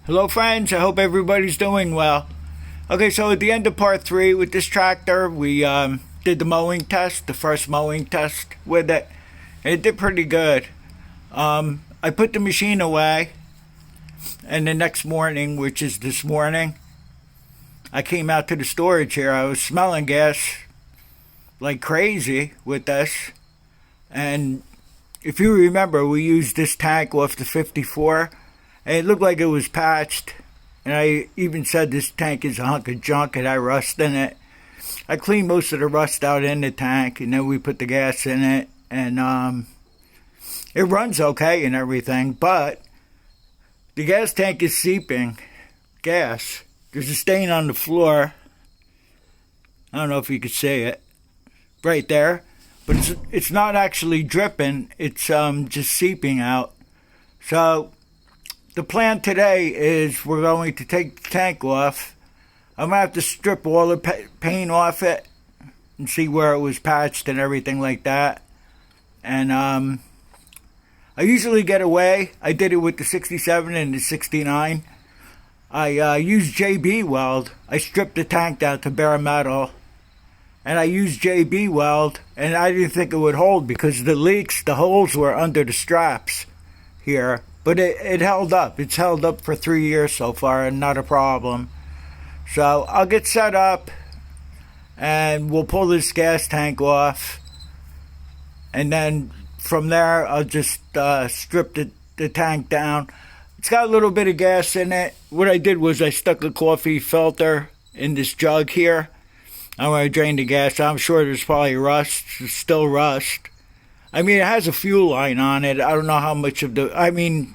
Hello friends, I hope everybody's doing well. Okay, so at the end of part 3 with this tractor, we did the mowing test, the first mowing test with it. And it did pretty good. I put the machine away, and the next morning, which is this morning, I came out to the storage here. I was smelling gas like crazy with this. And if you remember, we used this tank off the 54, and it looked like it was patched. And I even said this tank is a hunk of junk, it had rust in it. I cleaned most of the rust out in the tank, and then we put the gas in it, and it runs okay and everything, but the gas tank is seeping gas. There's a stain on the floor. I don't know if you could see it right there, but it's not actually dripping. It's just seeping out. So the plan today is we're going to take the tank off. I'm going to have to strip all the paint off it and see where it was patched and everything like that. And I usually get away. I did it with the 67 and the 69. I used JB weld. I stripped the tank down to bare metal. And I used JB weld, and I didn't think it would hold because the leaks, the holes were under the straps here. But it held up. It's held up for 3 years so far and not a problem. So I'll get set up and we'll pull this gas tank off. And then from there I'll just strip the tank down. It's got a little bit of gas in it. What I did was I stuck a coffee filter in this jug here. I'm going to drain the gas. I'm sure there's probably rust, still rust. I mean, it has a fuel line on it. I don't know how much of the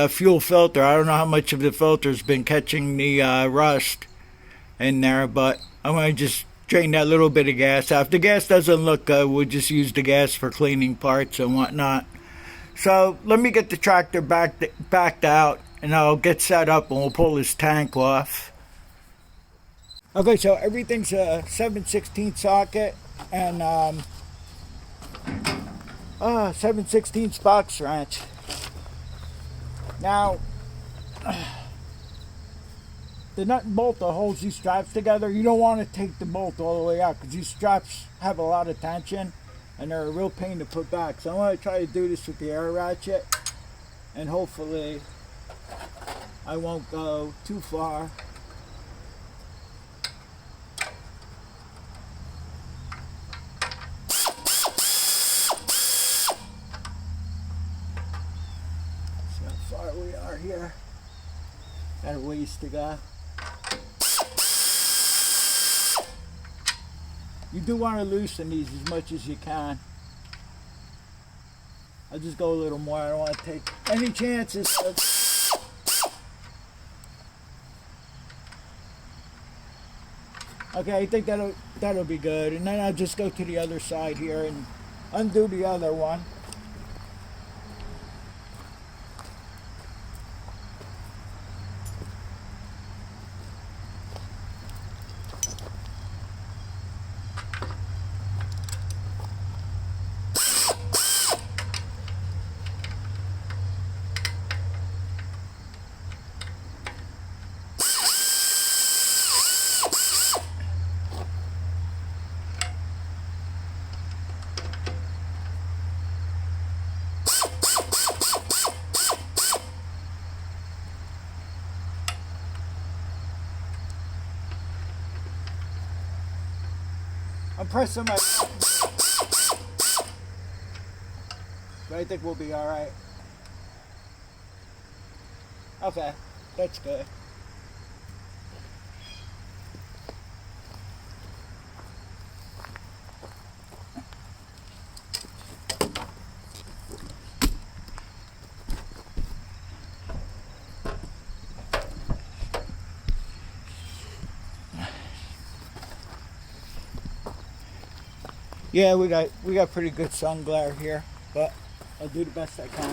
fuel filter, I don't know how much of the filter's been catching the rust in there, but I'm going to just drain that little bit of gas out. If the gas doesn't look good, we'll just use the gas for cleaning parts and whatnot. So let me get the tractor backed out, and I'll get set up and we'll pull this tank off. Okay, so everything's a 7/16 socket and 7/16 box wrench. Now, the nut and bolt that holds these straps together, you don't want to take the bolt all the way out because these straps have a lot of tension and they're a real pain to put back. So I'm going to try to do this with the air ratchet, and hopefully I won't go too far. We are here. Got a ways to go. You do want to loosen these as much as you can. I'll just go a little more. I don't want to take any chances. Okay, I think that'll be good. And then I'll just go to the other side here and undo the other one. I'm pressing my buttons, but I think we'll be alright. Okay, that's good. Yeah, we got pretty good sun glare here, but I'll do the best I can.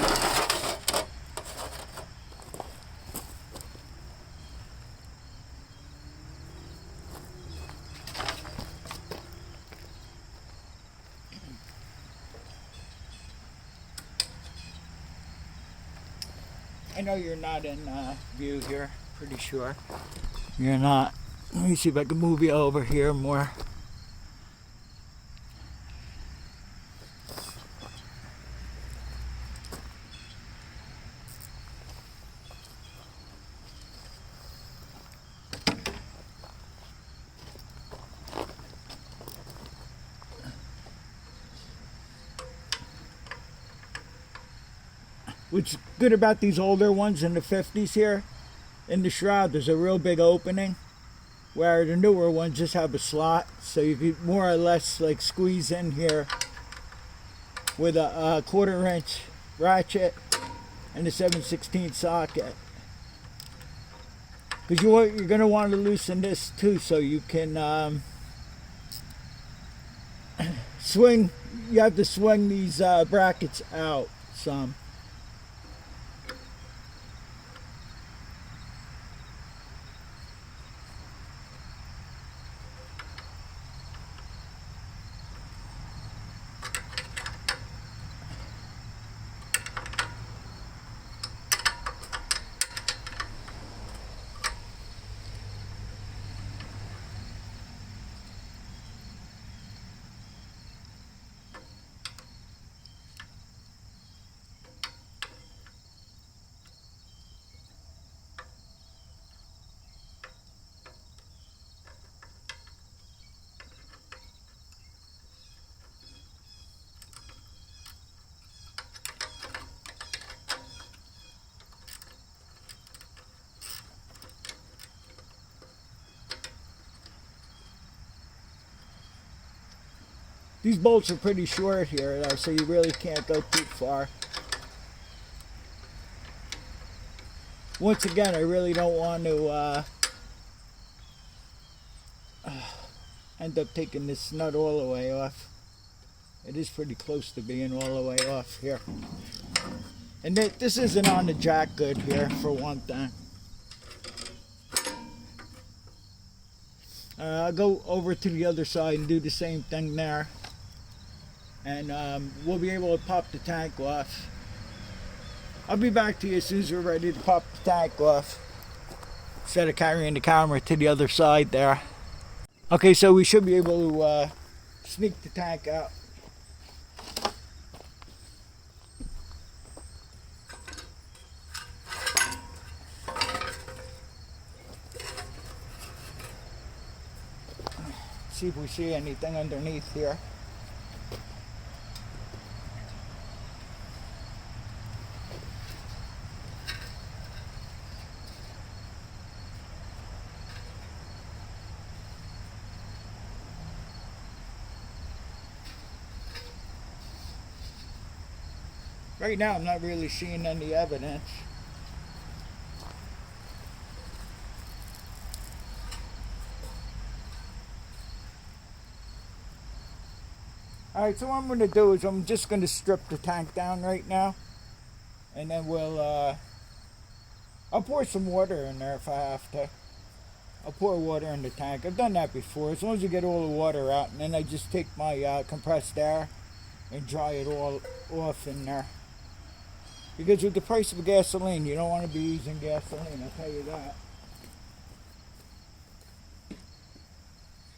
I know you're not in view here, pretty sure. You're not. Let me see if I can move you over here more. What's good about these older ones in the 50s here, in the shroud, there's a real big opening, where the newer ones just have a slot, so you could more or less like squeeze in here with a 1/4 inch ratchet and a 7/16 socket. Because you're going to want to loosen this too, so you can swing. You have to swing these brackets out some. These bolts are pretty short here, though, so you really can't go too far. Once again, I really don't want to end up taking this nut all the way off. It is pretty close to being all the way off here. And this isn't on the jack good here, for one thing. I'll go over to the other side and do the same thing there. And we'll be able to pop the tank off. I'll be back to you as soon as we're ready to pop the tank off, instead of carrying the camera to the other side there. Okay, so we should be able to sneak the tank out. See if we see anything underneath here. Right now, I'm not really seeing any evidence. Alright, so what I'm going to do is I'm just going to strip the tank down right now. And then I'll pour some water in there if I have to. I'll pour water in the tank. I've done that before. As long as you get all the water out, and then I just take my compressed air and dry it all off in there. Because with the price of gasoline, you don't want to be using gasoline, I'll tell you that.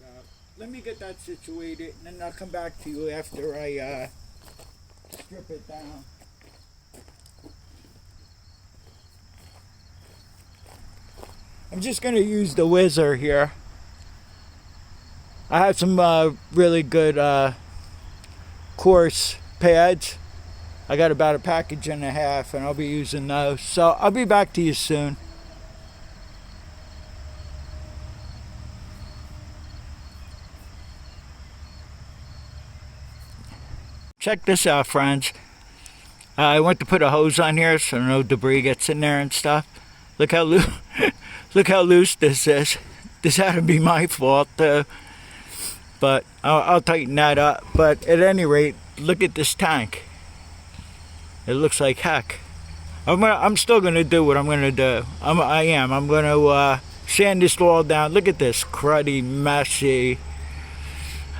So, let me get that situated, and then I'll come back to you after I strip it down. I'm just going to use the whizzer here. I have some really good coarse pads. I got about a package and a half, and I'll be using those. So I'll be back to you soon. Check this out, friends. I went to put a hose on here so no debris gets in there and stuff. Look how look how loose this is. This had to be my fault, but I'll tighten that up. But at any rate, look at this tank. It looks like heck. I'm still gonna do what I'm gonna do. I'm gonna sand this all down. Look at this cruddy, messy.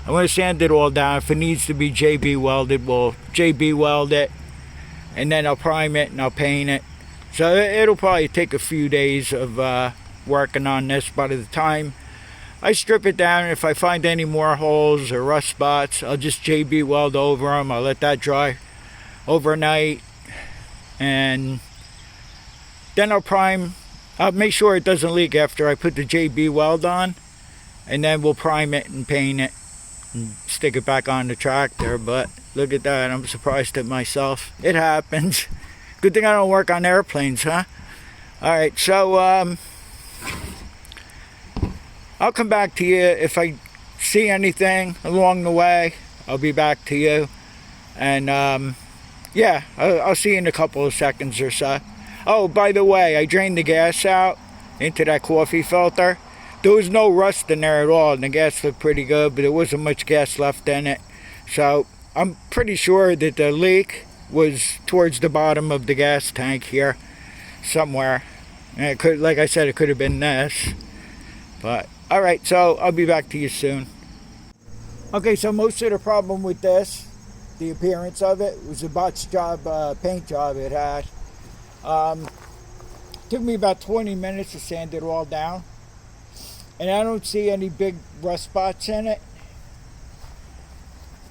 I'm gonna sand it all down. If it needs to be JB welded, we'll JB weld it, and then I'll prime it and I'll paint it. So it'll probably take a few days of working on this. By the time I strip it down, if I find any more holes or rust spots, I'll just JB weld over them. I'll let that dry overnight, and then I'll prime. I'll make sure it doesn't leak after I put the JB weld on, and then we'll prime it and paint it and stick it back on the tractor. But look at that, I'm surprised at myself. It happens. Good thing I don't work on airplanes, huh? Alright, so I'll come back to you if I see anything along the way. I'll be back to you, and yeah, I'll see you in a couple of seconds or so. Oh, by the way, I drained the gas out into that coffee filter. There was no rust in there at all, and the gas looked pretty good, but there wasn't much gas left in it. So I'm pretty sure that the leak was towards the bottom of the gas tank here somewhere. And it could, like I said, it could have been this. But alright, so I'll be back to you soon. Okay, so most of the problem with this, the appearance of it, was a botch job, paint job it had. Took me about 20 minutes to sand it all down, and I don't see any big rust spots in it.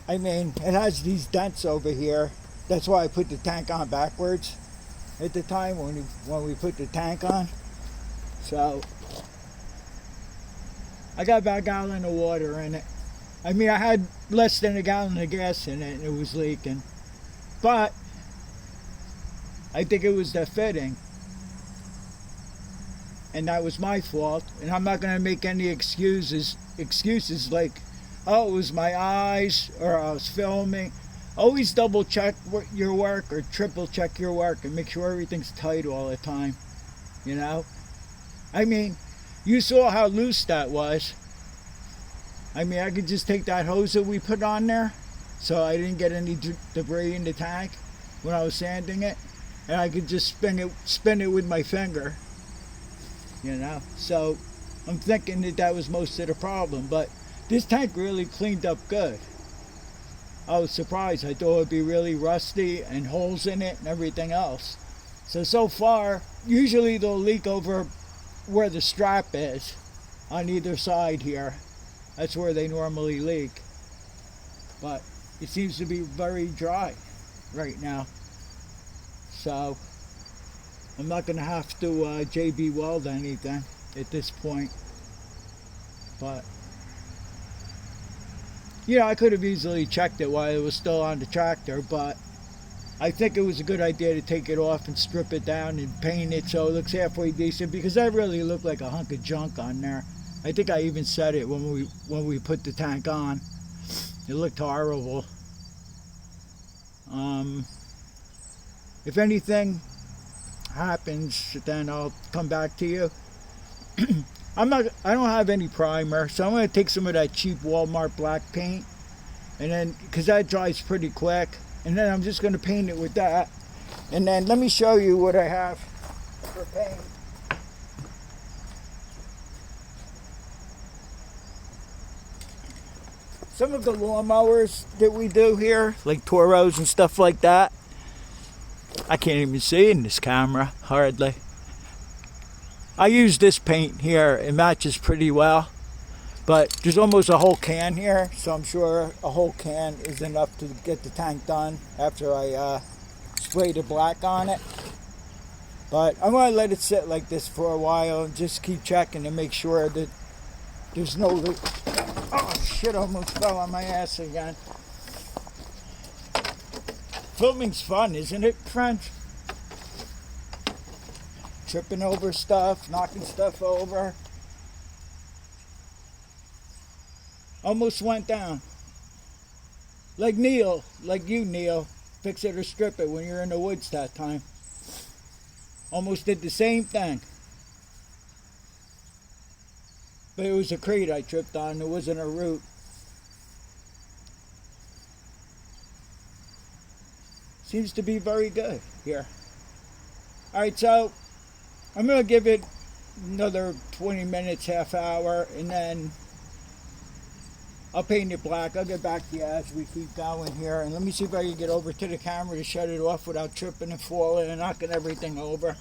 I mean, it has these dents over here. That's why I put the tank on backwards at the time when we put the tank on. So I got about a gallon of water in it. I mean, I had less than a gallon of gas in it, and it was leaking. But I think it was the fitting, and that was my fault. And I'm not going to make any excuses like, oh, it was my eyes, or I was filming. Always double check your work, or triple check your work, and make sure everything's tight all the time, you know. I mean, you saw how loose that was. I mean, I could just take that hose that we put on there, so I didn't get any debris in the tank when I was sanding it, and I could just spin it with my finger, you know. So I'm thinking that was most of the problem, but this tank really cleaned up good. I was surprised. I thought it would be really rusty and holes in it and everything else. So far, usually they'll leak over where the strap is on either side here. That's where they normally leak. But it seems to be very dry right now. So I'm not going to have to JB weld anything at this point. But you know, I could have easily checked it while it was still on the tractor, but I think it was a good idea to take it off and strip it down and paint it so it looks halfway decent, because that really looked like a hunk of junk on there. I think I even said it when we put the tank on. It looked horrible. If anything happens, then I'll come back to you. I don't have any primer, so I'm going to take some of that cheap Walmart black paint, and then, because that dries pretty quick, and then I'm just going to paint it with that. And then let me show you what I have for paint. Some of the lawnmowers that we do here, like Toros and stuff like that, I can't even see in this camera, hardly. I use this paint here. It matches pretty well, but there's almost a whole can here, so I'm sure a whole can is enough to get the tank done after I spray the black on it. But I'm going to let it sit like this for a while and just keep checking to make sure that there's no leak. Oh shit, I almost fell on my ass again. Filming's fun, isn't it, friends? Tripping over stuff, knocking stuff over. Almost went down. Like Neil, like you, Neil. Fix it or strip it when you're in the woods that time. Almost did the same thing. But it was a crate I tripped on. It wasn't a root. Seems to be very good here. Alright, so I'm going to give it another 20 minutes, half hour, and then I'll paint it black. I'll get back to you as we keep going here. And let me see if I can get over to the camera to shut it off without tripping and falling and knocking everything over.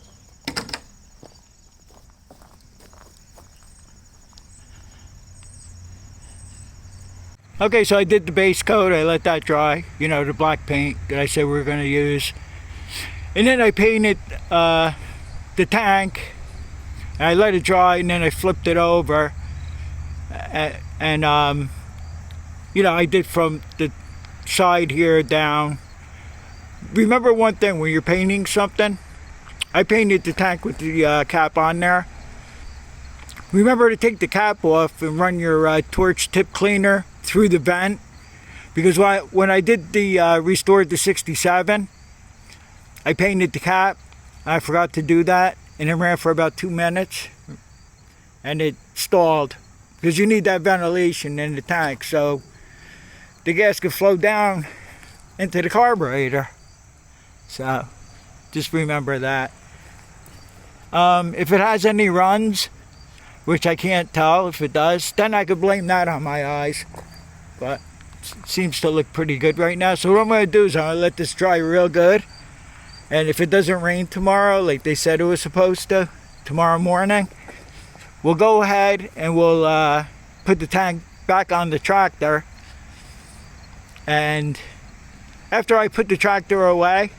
Okay, so I did the base coat. I let that dry. You know, the black paint that I said we were going to use. And then I painted the tank. And I let it dry, and then I flipped it over. And you know, I did from the side here down. Remember one thing, when you're painting something, I painted the tank with the cap on there. Remember to take the cap off and run your torch tip cleaner through the vent, because when I did the restored the 67, I painted the cap. I forgot to do that, and it ran for about 2 minutes, and it stalled, because you need that ventilation in the tank so the gas can flow down into the carburetor. So just remember that. If it has any runs, which I can't tell if it does, then I could blame that on my eyes. But it seems to look pretty good right now. So what I'm going to do is I'm going to let this dry real good. And if it doesn't rain tomorrow, like they said it was supposed to, tomorrow morning, we'll go ahead and we'll put the tank back on the tractor. And after I put the tractor away,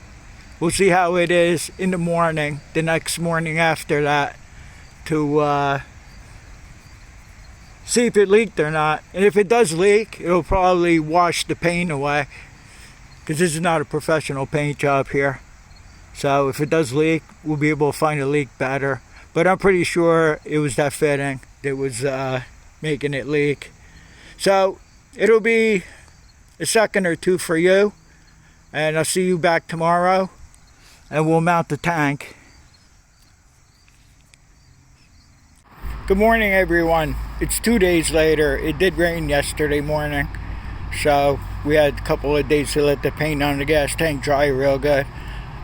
we'll see how it is in the morning, the next morning after that, to see if it leaked or not. And if it does leak, it'll probably wash the paint away, because this is not a professional paint job here. So if it does leak, we'll be able to find a leak better. But I'm pretty sure it was that fitting that was making it leak. So it'll be a second or two for you, and I'll see you back tomorrow, and we'll mount the tank. Good morning, everyone. It's 2 days later. It did rain yesterday morning, so we had a couple of days to let the paint on the gas tank dry real good.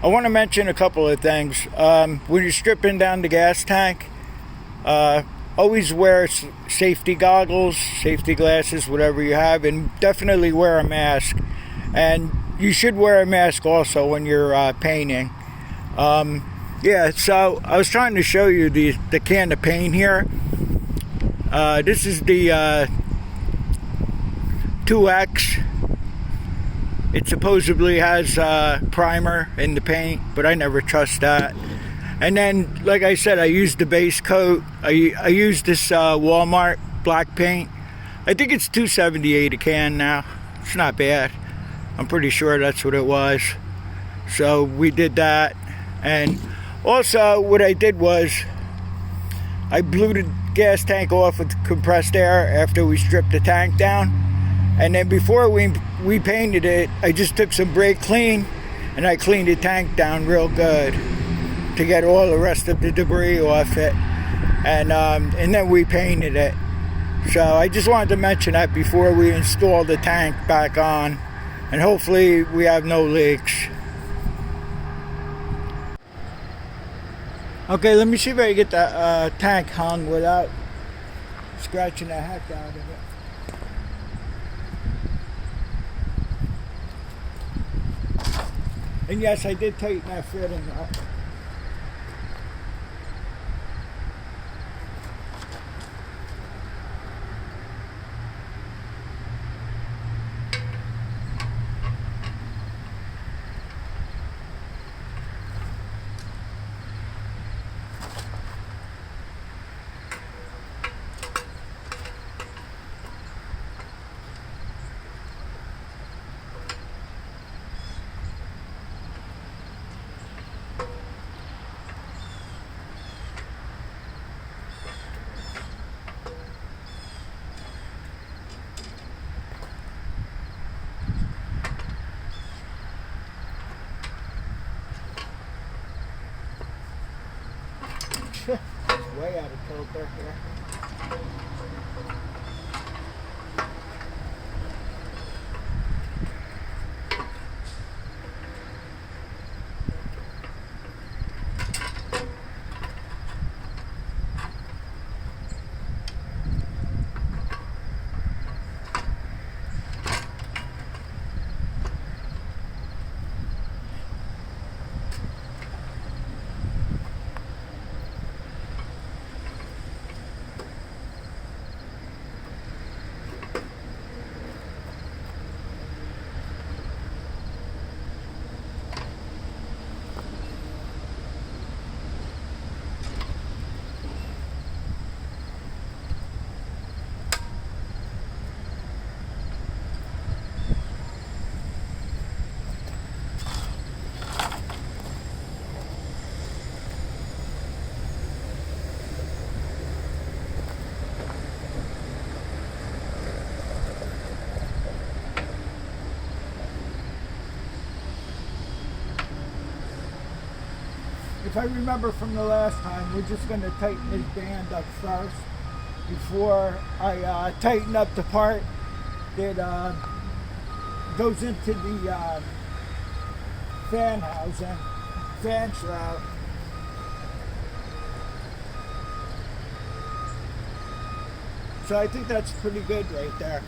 I want to mention a couple of things. When you're stripping down the gas tank, always wear safety goggles, safety glasses, whatever you have, and definitely wear a mask. And you should wear a mask also when you're painting. Yeah, so I was trying to show you the can of paint here. This is the 2X. It supposedly has primer in the paint, but I never trust that. And then, like I said, I used the base coat. I used this Walmart black paint. I think it's $2.78 a can now. It's not bad. I'm pretty sure that's what it was. So we did that. And also what I did was I blew the gas tank off with compressed air after we stripped the tank down. And then before we painted it, I just took some brake clean and I cleaned the tank down real good to get all the rest of the debris off it. And then we painted it. So I just wanted to mention that before we install the tank back on. And hopefully we have no leaks. Okay, let me see if I can get the tank hung without scratching the heck out of it. And yes, I did tighten that fitting up. Way out of kilter here. I remember from the last time, we're just going to tighten this band up first before I tighten up the part that goes into the fan housing, fan shroud. So I think that's pretty good right there.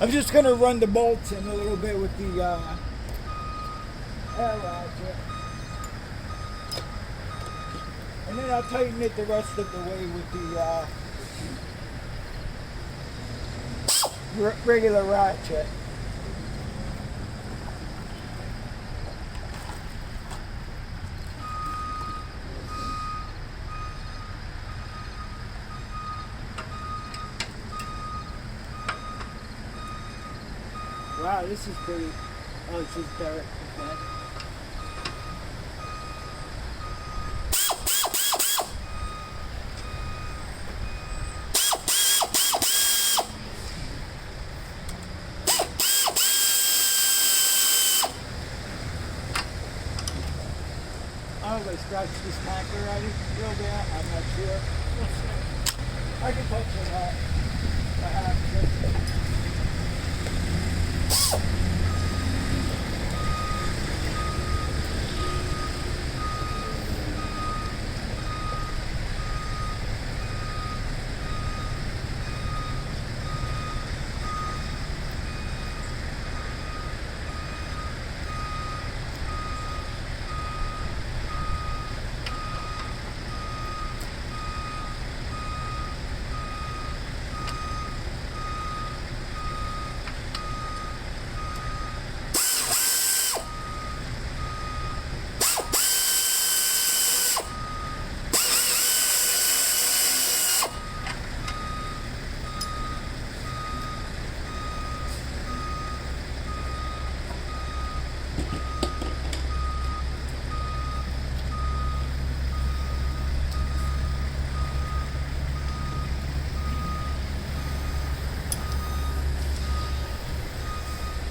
I'm just going to run the bolts in a little bit with the air ratchet. And then I'll tighten it the rest of the way with the regular ratchet. Wow, this is pretty. Oh, this is dirt. Okay. Oh, they scratched this tank already? Real bad? I'm not sure. I can touch it up. I have to.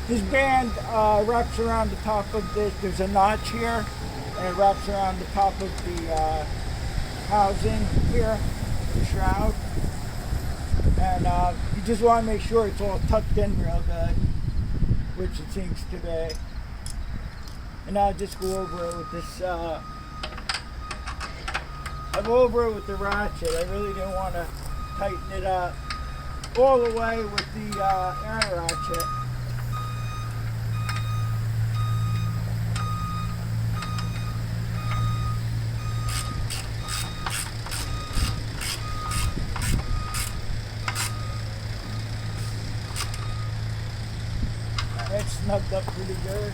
This band wraps around the top of this. There's a notch here, and it wraps around the top of the housing here, the shroud. And you just want to make sure it's all tucked in real good, which it seems to be. And I'll just go over it with this. I'll go over it with the ratchet. I really didn't want to tighten it up all the way with the air ratchet. It's snugged up pretty good.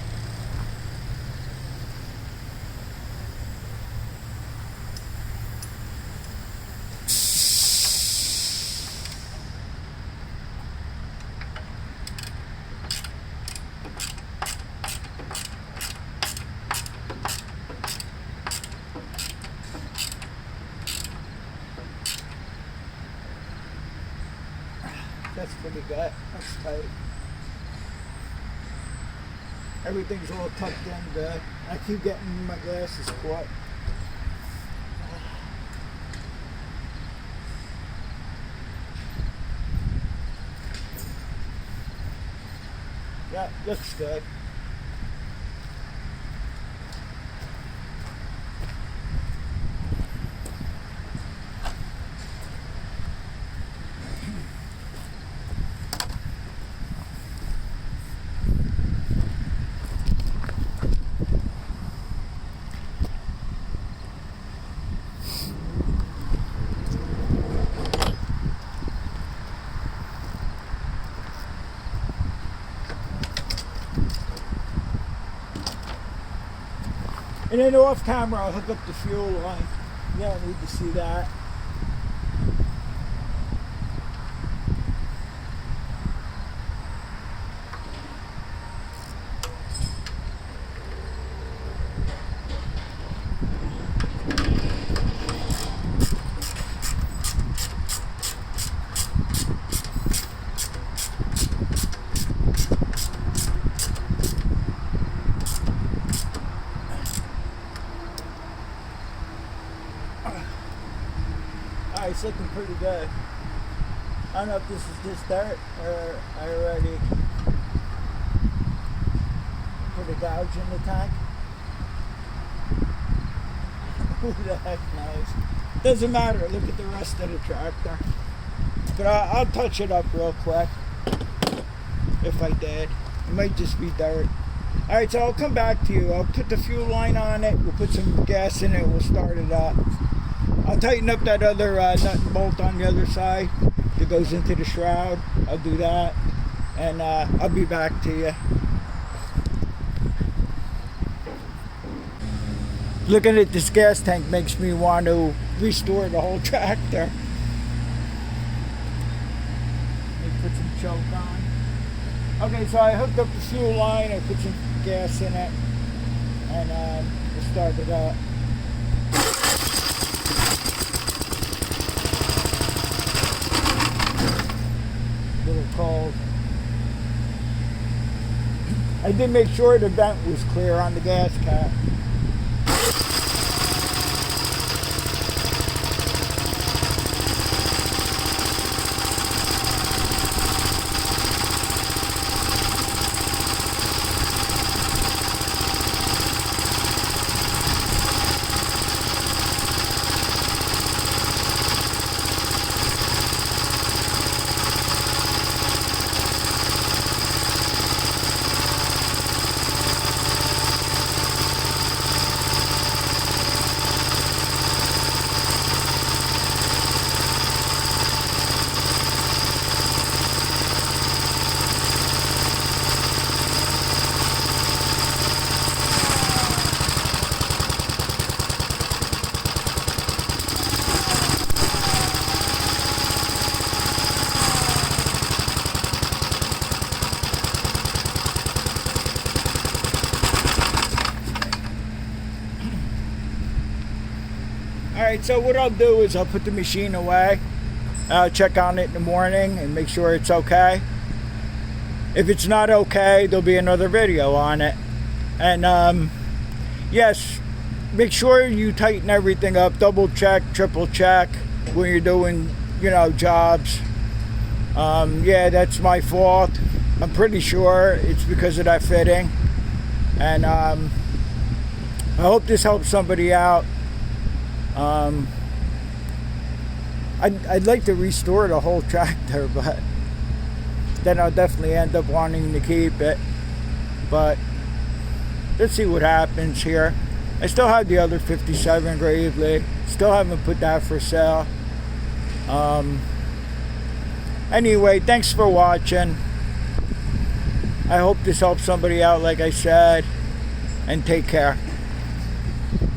That's pretty good. That's tight. Everything's all tucked in good. I keep getting my glasses caught. Yeah, looks good. And then off camera, I'll hook up the fuel line. You don't need to see that. Alright, it's looking pretty good. I don't know if this is just dirt or I already put a gouge in the tank. Who the heck knows? Doesn't matter. Look at the rest of the tractor. But I'll touch it up real quick. If I did. It might just be dirt. Alright, so I'll come back to you. I'll put the fuel line on it. We'll put some gas in it. We'll start it up. I'll tighten up that other nut and bolt on the other side that goes into the shroud. I'll do that. And I'll be back to you. Looking at this gas tank makes me want to restore the whole tractor. Let me put some choke on. Okay, so I hooked up the fuel line, I put some gas in it, and we'll start it up. A little cold. I did make sure the vent was clear on the gas cap. Alright, so what I'll do is I'll put the machine away. I'll check on it in the morning and make sure it's okay. If it's not okay, there'll be another video on it. And yes, make sure you tighten everything up. Double check, triple check when you're doing, jobs. Yeah, that's my fault. I'm pretty sure it's because of that fitting. And I hope this helps somebody out. I'd like to restore the whole tractor, but then I'll definitely end up wanting to keep it. But let's see what happens here. I still have the other 57 Gravely. Still haven't put that for sale. Anyway, thanks for watching. I hope this helps somebody out, like I said, and take care.